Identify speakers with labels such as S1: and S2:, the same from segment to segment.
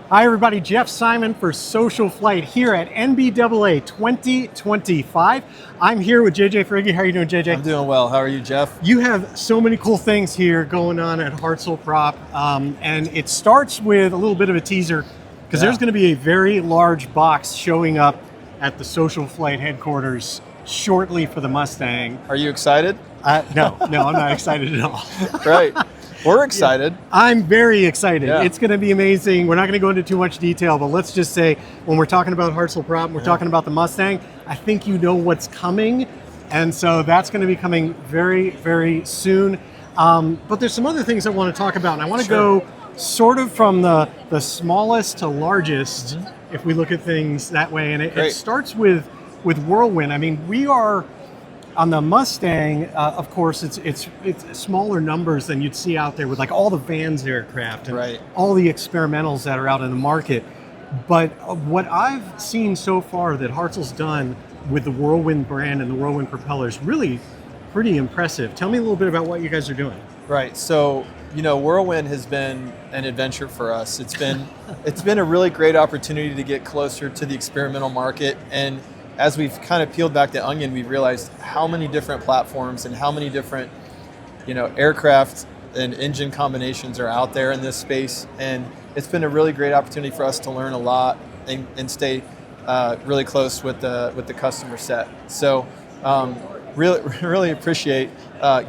S1: Hi everybody, Jeff Simon for SocialFlight here at NBAA 2025. I'm here with JJ Frigge. How are you doing, JJ?
S2: I'm doing well. How are you, Jeff?
S1: You have so many cool things here going on at Hartzell Prop, and it starts with a little bit of a teaser because there's going to be a very large box showing up at the SocialFlight headquarters shortly for the Mustang.
S2: Are you excited?
S1: No, I'm not excited at all.
S2: Right. We're excited.
S1: Yeah, I'm very excited.
S2: Yeah.
S1: It's going to be amazing. We're not going to go into too much detail, but let's just say when we're talking about Hartzell Prop, we're talking about the Mustang, I think you know what's coming. And so that's going to be coming very, very soon. But there's some other things I want to talk about. And I want to go sort of from the smallest to largest, if we look at things that way. And it starts with Whirlwind. I mean, we are... On the Mustang, of course, it's smaller numbers than you'd see out there with like all the Vans aircraft and all the experimentals that are out in the market. But what I've seen so far that Hartzell's done with the Whirlwind brand and the Whirlwind propeller is really pretty impressive. Tell me a little bit about what you guys are doing.
S2: Right. So, you know, Whirlwind has been an adventure for us. It's been a really great opportunity to get closer to the experimental market. And as we've kind of peeled back the onion, we've realized how many different platforms and how many different, aircraft and engine combinations are out there in this space. And it's been a really great opportunity for us to learn a lot and stay really close with the customer set. So really appreciate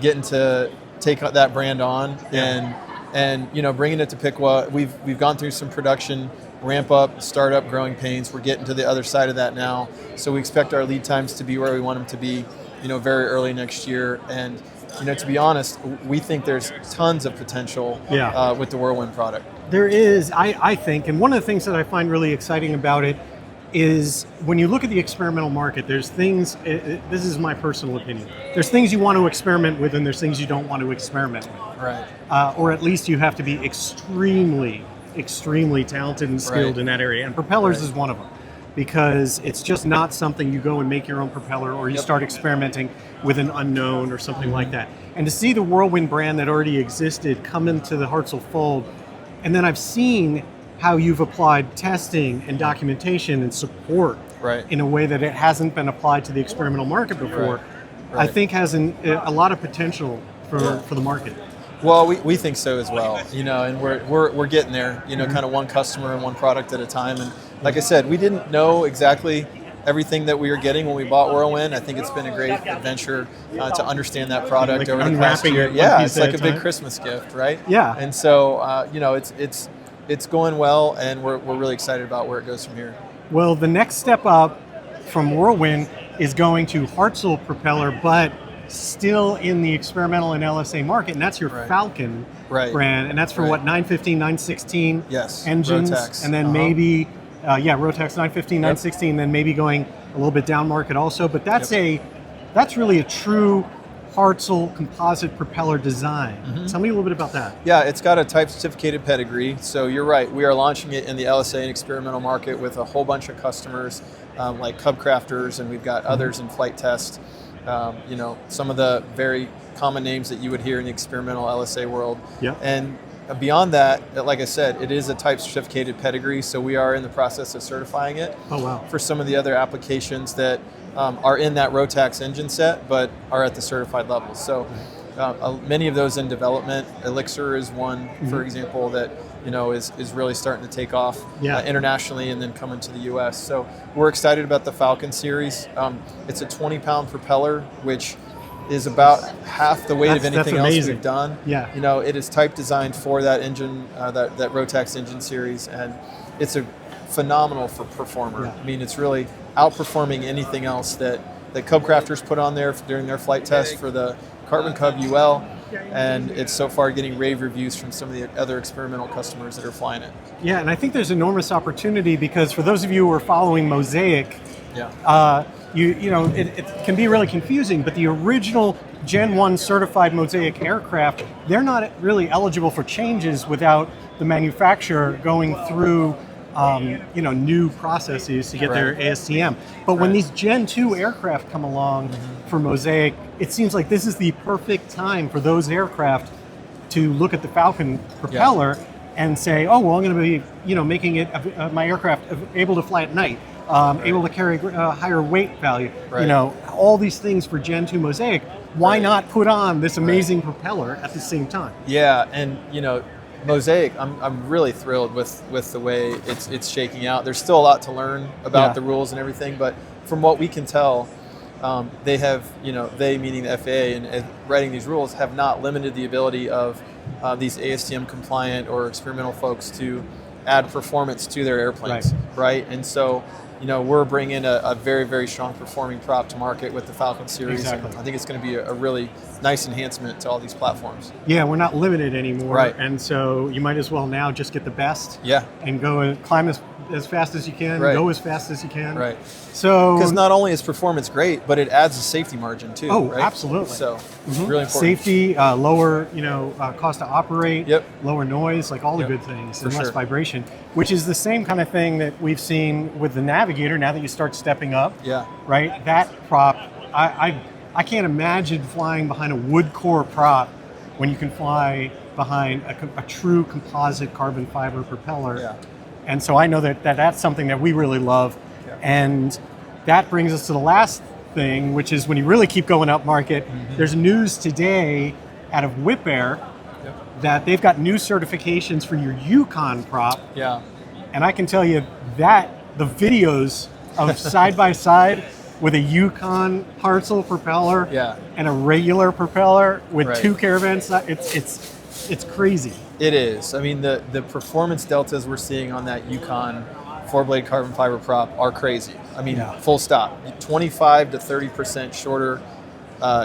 S2: getting to take that brand on and bringing it to Piqua. We've gone through some production ramp up, startup, growing pains. We're getting to the other side of that now. So we expect our lead times to be where we want them to be, very early next year. And, to be honest, we think there's tons of potential with the Whirlwind product.
S1: There is, I think, and one of the things that I find really exciting about it is when you look at the experimental market, there's things, this is my personal opinion, there's things you want to experiment with and there's things you don't want to experiment with.
S2: Right.
S1: Or at least you have to be extremely talented and skilled in that area. And propellers is one of them, because it's just not something you go and make your own propeller or you start experimenting with an unknown or something like that. And to see the Whirlwind brand that already existed come into the Hartzell fold, and then I've seen how you've applied testing and documentation and support in a way that it hasn't been applied to the experimental market before, I think has a lot of potential for the market.
S2: Well, we think so as well, and we're getting there, kind of one customer and one product at a time. And like I said, we didn't know exactly everything that we were getting when we bought Whirlwind. I think it's been a great adventure to understand that product over the past year. Yeah, it's like a big Christmas gift, right?
S1: Yeah.
S2: And so, it's going well, and we're really excited about where it goes from here.
S1: Well, the next step up from Whirlwind is going to Hartzell Propeller, but still in the experimental and LSA market, and that's your Falcon brand, and that's for what, 915, 916 engines,
S2: Rotax.
S1: And then maybe, Rotax 915, 916, then maybe going a little bit down market also, but that's that's really a true Hartzell composite propeller design. Tell me a little bit about that.
S2: Yeah, it's got a type certificated pedigree, so you're right, we are launching it in the LSA and experimental market with a whole bunch of customers like Cub Crafters, and we've got others in flight test. Some of the very common names that you would hear in the experimental LSA world. And beyond that, like I said, it is a type certificated pedigree, so we are in the process of certifying it for some of the other applications that are in that Rotax engine set, but are at the certified level. So many of those in development. Elixir is one, for example, that is really starting to take off internationally and then coming to the U.S. So we're excited about the Falcon series. It's a 20-pound propeller, which is about half the weight of anything else we've done. Yeah. It is type designed for that engine, that Rotax engine series, and it's a phenomenal performer. I mean, it's really outperforming anything else that Cub Crafters put on there during their flight test for the Carbon Cub UL. And it's so far getting rave reviews from some of the other experimental customers that are flying it.
S1: Yeah, and I think there's enormous opportunity because for those of you who are following Mosaic, it can be really confusing, but the original Gen 1 certified Mosaic aircraft, they're not really eligible for changes without the manufacturer going through new processes to get their ASTM. But when these Gen 2 aircraft come along for Mosaic, it seems like this is the perfect time for those aircraft to look at the Falcon propeller and say, oh, well, I'm going to be, making it my aircraft able to fly at night, able to carry higher weight value,
S2: Right.
S1: all these things for Gen 2 Mosaic. Why not put on this amazing propeller at the same time?
S2: Yeah, and Mosaic, I'm really thrilled with the way it's shaking out. There's still a lot to learn about the rules and everything, but from what we can tell, they have, they meaning the FAA and writing these rules have not limited the ability of these ASTM compliant or experimental folks to add performance to their airplanes, right? And so, we're bringing a very, very strong performing prop to market with the Falcon series.
S1: Exactly.
S2: And I think it's going to be a really nice enhancement to all these platforms.
S1: Yeah, we're not limited anymore.
S2: Right.
S1: And so you might as well now just get the best.
S2: Yeah.
S1: And go and climb as fast as you can, go as fast as you can.
S2: Right.
S1: So,
S2: because not only is performance great, but it adds a safety margin too.
S1: Oh,
S2: right?
S1: absolutely.
S2: So really important.
S1: Safety, lower, cost to operate, lower noise, like all the good things, and less vibration, which is the same kind of thing that we've seen with the Navigator. Now that you start stepping up, right? That prop, I can't imagine flying behind a wood core prop when you can fly behind a true composite carbon fiber propeller.
S2: Yeah.
S1: And so I know that's something that we really love. And that brings us to the last thing, which is when you really keep going up market, there's news today out of Whip Air that they've got new certifications for your Yukon prop.
S2: Yeah.
S1: And I can tell you that the videos of side by side with a Yukon Hartzell propeller and a regular propeller with two caravans, it's crazy.
S2: It is. I mean, the performance deltas we're seeing on that Yukon 4-blade carbon fiber prop are crazy. I mean, full stop. 25 to 30% shorter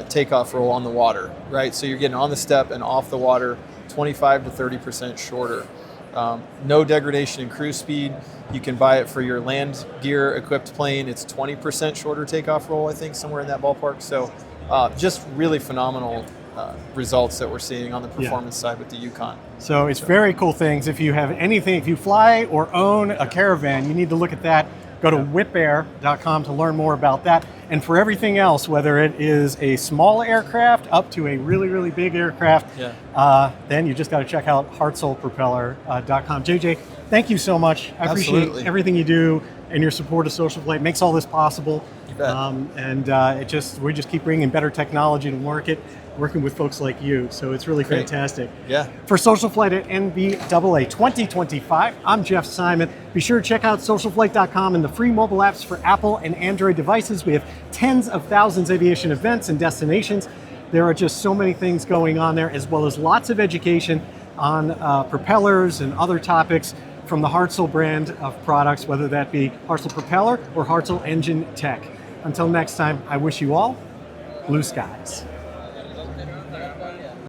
S2: takeoff roll on the water, right? So you're getting on the step and off the water 25 to 30% shorter. No degradation in cruise speed. You can buy it for your land gear equipped plane. It's 20% shorter takeoff roll, I think, somewhere in that ballpark. So just really phenomenal results that we're seeing on the performance side with the Yukon.
S1: So it's very cool things. If you have anything, if you fly or own a caravan, you need to look at that. Go to whipair.com to learn more about that. And for everything else, whether it is a small aircraft up to a really, really big aircraft, then you just got to check out hartzellpropeller.com. JJ, thank you so much. I appreciate everything you do and your support of SocialFlight. Makes all this possible.
S2: You bet.
S1: We just keep bringing better technology to market, working with folks like you. So it's really fantastic.
S2: Yeah.
S1: For SocialFlight at NBAA 2025, I'm Jeff Simon. Be sure to check out socialflight.com and the free mobile apps for Apple and Android devices. We have tens of thousands of aviation events and destinations. There are just so many things going on there, as well as lots of education on propellers and other topics from the Hartzell brand of products, whether that be Hartzell Propeller or Hartzell Engine Tech. Until next time, I wish you all blue skies.